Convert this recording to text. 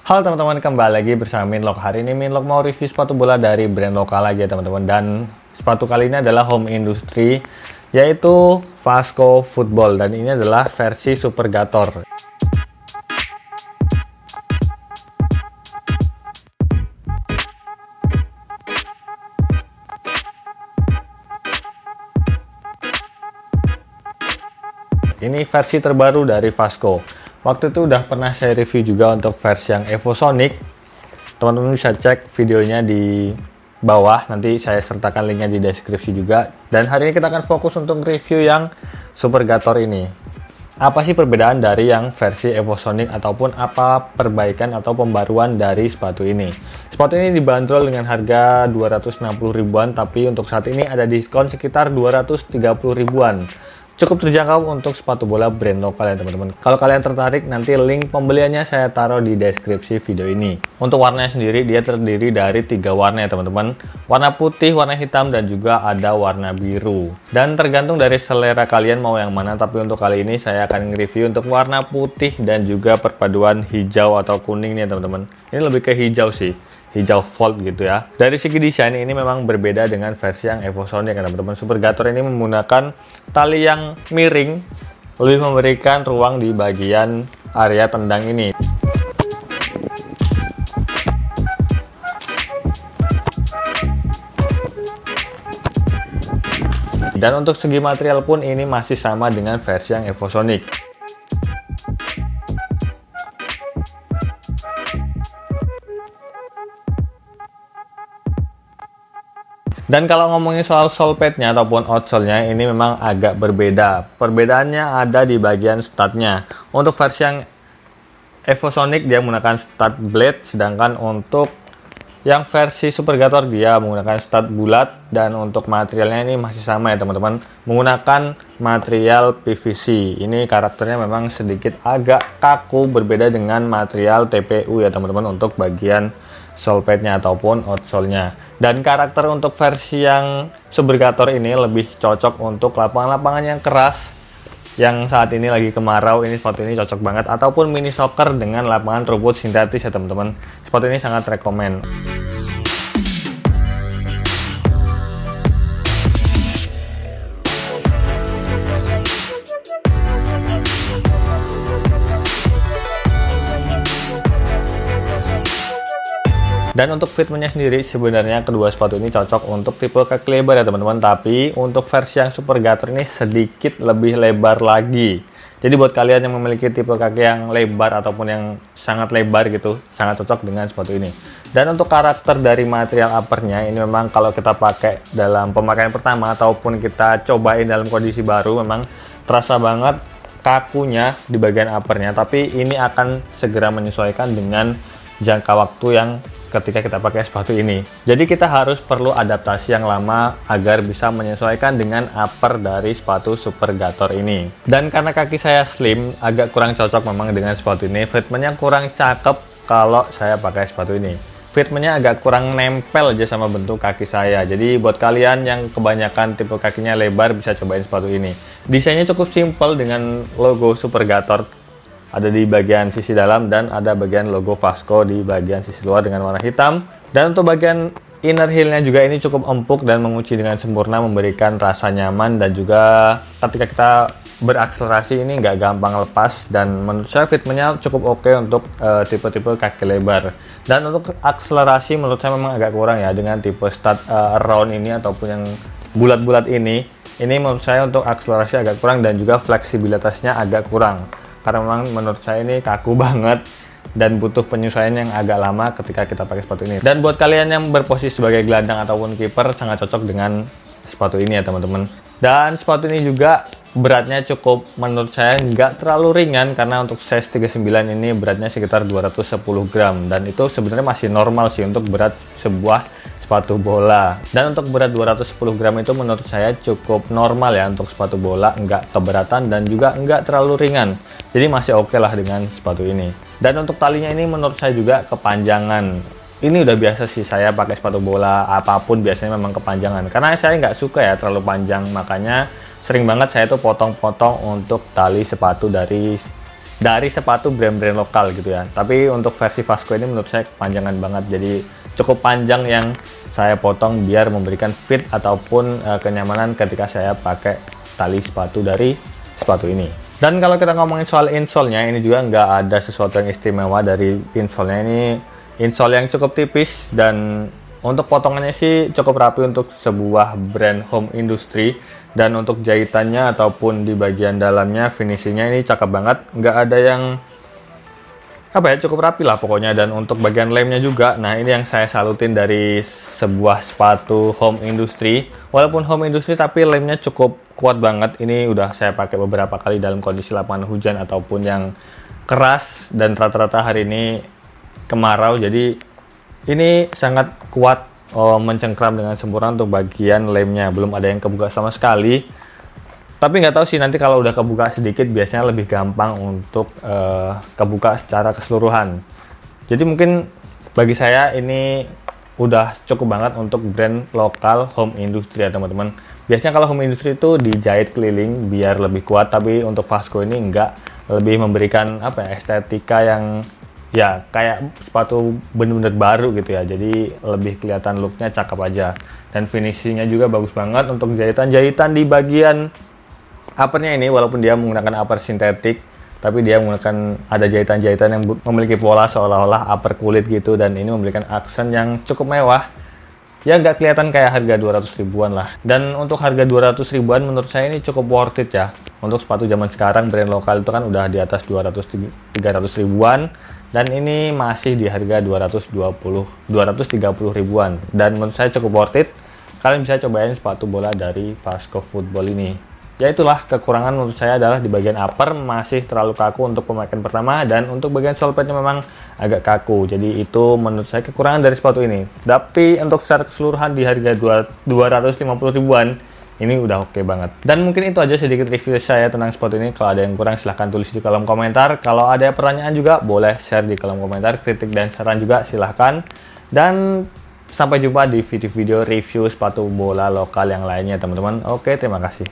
Halo teman-teman, kembali lagi bersama Minlock. Hari ini Minlock mau review sepatu bola dari brand lokal lagi ya teman-teman. Dan sepatu kali ini adalah home industry, yaitu Vasco Football. Dan ini adalah versi Supergator. Ini versi terbaru dari Vasco. Waktu itu udah pernah saya review juga untuk versi yang Evosonic. Teman-teman bisa cek videonya di bawah, nanti saya sertakan linknya di deskripsi juga. Dan hari ini kita akan fokus untuk review yang Supergator ini. Apa sih perbedaan dari yang versi Evosonic ataupun apa perbaikan atau pembaruan dari sepatu ini? Sepatu ini dibanderol dengan harga 260 ribuan, tapi untuk saat ini ada diskon sekitar 230 ribuan. Cukup terjangkau untuk sepatu bola brand lokal ya teman-teman. Kalau kalian tertarik, nanti link pembeliannya saya taruh di deskripsi video ini. Untuk warnanya sendiri, dia terdiri dari 3 warna ya teman-teman. Warna putih, warna hitam, dan juga ada warna biru. Dan tergantung dari selera kalian mau yang mana, tapi untuk kali ini saya akan nge-review untuk warna putih dan juga perpaduan hijau atau kuning nih teman-teman. Ini lebih ke hijau sih. Hijau fold gitu ya. Dari segi desain ini memang berbeda dengan versi yang Evosonic ya teman-teman. Supergator ini menggunakan tali yang miring, lebih memberikan ruang di bagian area tendang ini. Dan untuk segi material pun ini masih sama dengan versi yang Evosonic. Dan kalau ngomongin soal sole padnya ataupun outsole-nya, ini memang agak berbeda. Perbedaannya ada di bagian studnya. Untuk versi yang Evosonic dia menggunakan stud blade, sedangkan untuk yang versi Supergator dia menggunakan stud bulat. Dan untuk materialnya ini masih sama ya teman-teman, menggunakan material PVC. Ini karakternya memang sedikit agak kaku, berbeda dengan material TPU ya teman-teman untuk bagian sole padnya ataupun outsole-nya. Dan karakter untuk versi yang Supergator ini lebih cocok untuk lapangan-lapangan yang keras, yang saat ini lagi kemarau. Ini sepatu ini cocok banget, ataupun mini soccer dengan lapangan rumput sintetis ya teman-teman. Sepatu ini sangat rekomen. Dan untuk fitmentnya sendiri, sebenarnya kedua sepatu ini cocok untuk tipe kaki lebar ya teman-teman. Tapi untuk versi yang Supergator ini sedikit lebih lebar lagi. Jadi buat kalian yang memiliki tipe kaki yang lebar ataupun yang sangat lebar gitu, sangat cocok dengan sepatu ini. Dan untuk karakter dari material uppernya, ini memang kalau kita pakai dalam pemakaian pertama ataupun kita cobain dalam kondisi baru, memang terasa banget kakunya di bagian uppernya. Tapi ini akan segera menyesuaikan dengan jangka waktu yang ketika kita pakai sepatu ini. Jadi kita harus perlu adaptasi yang lama agar bisa menyesuaikan dengan upper dari sepatu Supergator ini. Dan karena kaki saya slim, agak kurang cocok memang dengan sepatu ini. Fitmentnya kurang cakep kalau saya pakai sepatu ini. Fitmentnya agak kurang nempel aja sama bentuk kaki saya. Jadi buat kalian yang kebanyakan tipe kakinya lebar, bisa cobain sepatu ini. Desainnya cukup simple dengan logo Supergator ada di bagian sisi dalam, dan ada bagian logo Vasco di bagian sisi luar dengan warna hitam. Dan untuk bagian inner heel-nya juga ini cukup empuk dan mengunci dengan sempurna, memberikan rasa nyaman. Dan juga ketika kita berakselerasi ini nggak gampang lepas. Dan menurut saya fitmentnya cukup oke untuk tipe-tipe kaki lebar. Dan untuk akselerasi menurut saya memang agak kurang ya dengan tipe stud round ini ataupun yang bulat-bulat ini. Ini menurut saya untuk akselerasi agak kurang, dan juga fleksibilitasnya agak kurang. Karena memang menurut saya ini kaku banget dan butuh penyesuaian yang agak lama ketika kita pakai sepatu ini. Dan buat kalian yang berposisi sebagai gelandang ataupun kiper, sangat cocok dengan sepatu ini ya teman-teman. Dan sepatu ini juga beratnya cukup, menurut saya nggak terlalu ringan, karena untuk size 39 ini beratnya sekitar 210 gram. Dan itu sebenarnya masih normal sih untuk berat sebuah sepatu bola. Dan untuk berat 210 gram itu menurut saya cukup normal ya untuk sepatu bola, nggak keberatan dan juga nggak terlalu ringan. Jadi masih oke lah dengan sepatu ini. Dan untuk talinya ini menurut saya juga kepanjangan. Ini udah biasa sih saya pakai sepatu bola apapun biasanya memang kepanjangan. Karena saya nggak suka ya terlalu panjang, makanya sering banget saya tuh potong-potong untuk tali sepatu dari dari sepatu brand-brand lokal gitu ya. Tapi untuk versi Vasco ini menurut saya kepanjangan banget, jadi cukup panjang yang saya potong biar memberikan fit ataupun kenyamanan ketika saya pakai tali sepatu dari sepatu ini. Dan kalau kita ngomongin soal insole-nya, ini juga nggak ada sesuatu yang istimewa dari insole-nya. Ini insole yang cukup tipis dan untuk potongannya sih cukup rapi untuk sebuah brand home industry. Dan untuk jahitannya ataupun di bagian dalamnya finishingnya ini cakep banget, nggak ada yang apa ya, cukup rapi lah pokoknya. Dan untuk bagian lemnya juga, nah ini yang saya salutin dari sebuah sepatu home industry. Walaupun home industry tapi lemnya cukup kuat banget. Ini udah saya pakai beberapa kali dalam kondisi lapangan hujan ataupun yang keras, dan rata-rata hari ini kemarau, jadi ini sangat kuat mencengkram dengan sempurna untuk bagian lemnya. Belum ada yang kebuka sama sekali, tapi nggak tahu sih nanti kalau udah kebuka sedikit biasanya lebih gampang untuk kebuka secara keseluruhan. Jadi mungkin bagi saya ini udah cukup banget untuk brand lokal home industry ya teman-teman. Biasanya kalau home industry itu dijahit keliling biar lebih kuat, tapi untuk Vasco ini enggak, lebih memberikan apa ya, estetika yang ya kayak sepatu bener-bener baru gitu ya. Jadi lebih kelihatan looknya cakep aja, dan finishingnya juga bagus banget. Untuk jahitan-jahitan di bagian uppernya ini, walaupun dia menggunakan upper sintetik, tapi dia menggunakan ada jahitan-jahitan yang memiliki pola seolah-olah upper kulit gitu, dan ini memberikan aksen yang cukup mewah. Ya nggak kelihatan kayak harga 200 ribuan lah. Dan untuk harga 200 ribuan menurut saya ini cukup worth it ya. Untuk sepatu zaman sekarang brand lokal itu kan udah di atas 200-300 ribuan. Dan ini masih di harga 230 ribuan. Dan menurut saya cukup worth it. Kalian bisa cobain sepatu bola dari Vasco Football ini. Ya itulah, kekurangan menurut saya adalah di bagian upper masih terlalu kaku untuk pemakaian pertama, dan untuk bagian solepetnya memang agak kaku. Jadi itu menurut saya kekurangan dari sepatu ini. Tapi untuk secara keseluruhan di harga 250 ribuan ini udah oke banget. Dan mungkin itu aja sedikit review saya tentang sepatu ini. Kalau ada yang kurang silahkan tulis di kolom komentar. Kalau ada pertanyaan juga boleh share di kolom komentar. Kritik dan saran juga silahkan. Dan sampai jumpa di video-video review sepatu bola lokal yang lainnya teman-teman. Oke, terima kasih.